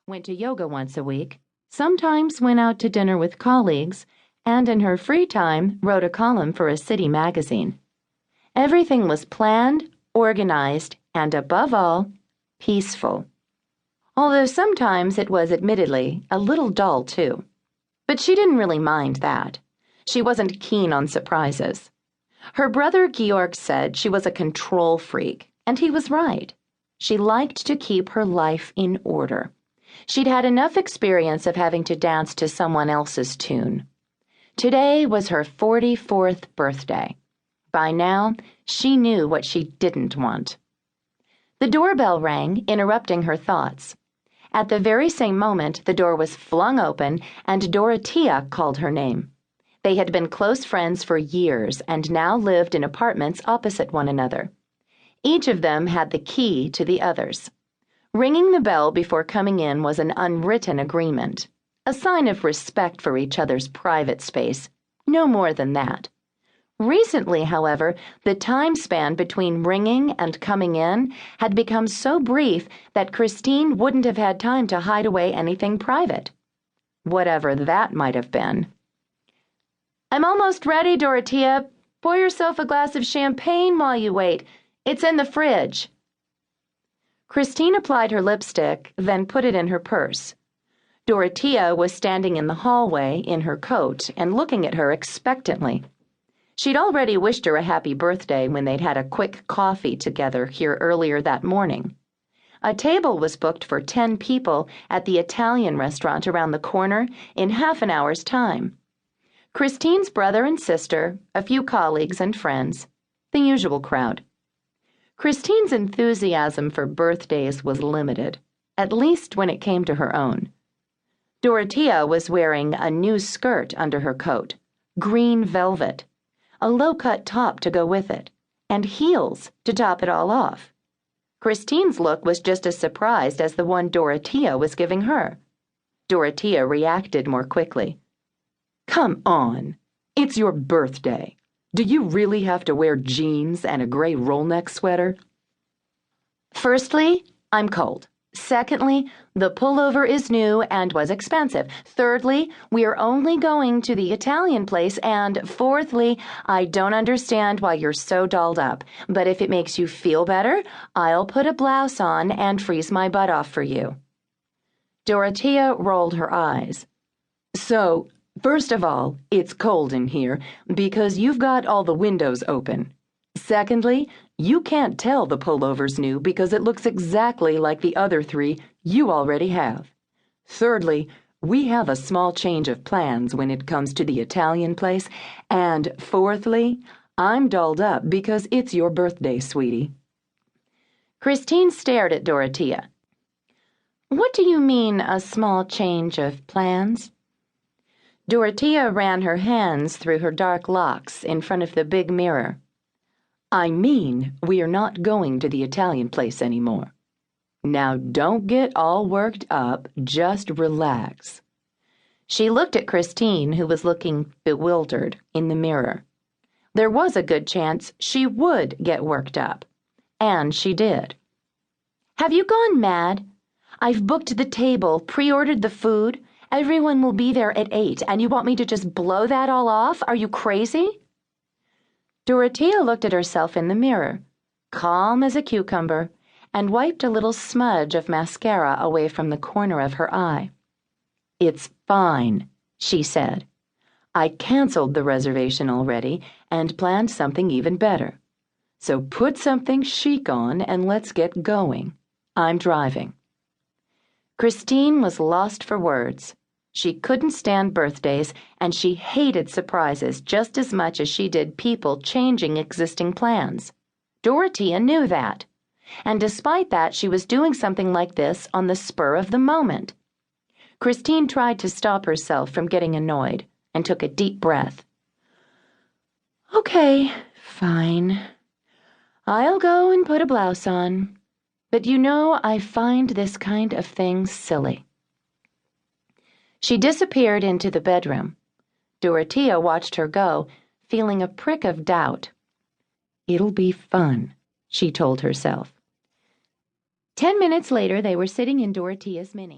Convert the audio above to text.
went to yoga once a week, sometimes went out to dinner with colleagues, and in her free time wrote a column for a city magazine. Everything was planned, organized, and above all, peaceful. Although sometimes it was admittedly a little dull too. But she didn't really mind that. She wasn't keen on surprises. Her brother Georg said she was a control freak, and he was right. She liked to keep her life in order. She'd had enough experience of having to dance to someone else's tune. Today was her 44th birthday. By now, she knew what she didn't want. The doorbell rang, interrupting her thoughts. At the very same moment, the door was flung open, and Dorothea called her name. They had been close friends for years and now lived in apartments opposite one another. Each of them had the key to the others. Ringing the bell before coming in was an unwritten agreement, a sign of respect for each other's private space, no more than that. Recently, however, the time span between ringing and coming in had become so brief that Christine wouldn't have had time to hide away anything private. Whatever that might have been. "I'm almost ready, Dorothea. Pour yourself a glass of champagne while you wait. It's in the fridge." Christine applied her lipstick, then put it in her purse. Dorothea was standing in the hallway in her coat and looking at her expectantly. She'd already wished her a happy birthday when they'd had a quick coffee together here earlier that morning. A table was booked for 10 people at the Italian restaurant around the corner in half an hour's time. Christine's brother and sister, a few colleagues and friends, the usual crowd. Christine's enthusiasm for birthdays was limited, at least when it came to her own. Dorothea was wearing a new skirt under her coat, green velvet, a low-cut top to go with it, and heels to top it all off. Christine's look was just as surprised as the one Dorothea was giving her. Dorothea reacted more quickly. "Come on. It's your birthday. Do you really have to wear jeans and a gray roll-neck sweater?" "Firstly, I'm cold. Secondly, the pullover is new and was expensive. Thirdly, we are only going to the Italian place. And fourthly, I don't understand why you're so dolled up. But if it makes you feel better, I'll put a blouse on and freeze my butt off for you." Dorothea rolled her eyes. "So, first of all, it's cold in here because you've got all the windows open. Secondly, you can't tell the pullover's new because it looks exactly like the other 3 you already have. Thirdly, we have a small change of plans when it comes to the Italian place. And fourthly, I'm dolled up because it's your birthday, sweetie." Christine stared at Dorothea. "What do you mean, a small change of plans?" Dorothea ran her hands through her dark locks in front of the big mirror. "I mean, we are not going to the Italian place anymore. Now don't get all worked up, just relax." She looked at Christine, who was looking bewildered in the mirror. There was a good chance she would get worked up, and she did. "Have you gone mad? I've booked the table, pre-ordered the food. Everyone will be there at 8, and you want me to just blow that all off? Are you crazy?" Dorothea looked at herself in the mirror, calm as a cucumber, and wiped a little smudge of mascara away from the corner of her eye. "It's fine," she said. "I canceled the reservation already and planned something even better. So put something chic on and let's get going. I'm driving." Christine was lost for words. She couldn't stand birthdays, and she hated surprises just as much as she did people changing existing plans. Dorothea knew that. And despite that, she was doing something like this on the spur of the moment. Christine tried to stop herself from getting annoyed and took a deep breath. "Okay, fine. I'll go and put a blouse on. But you know, I find this kind of thing silly." She disappeared into the bedroom. Dorothea watched her go, feeling a prick of doubt. "It'll be fun," she told herself. 10 minutes later, they were sitting in Dorothea's Mini.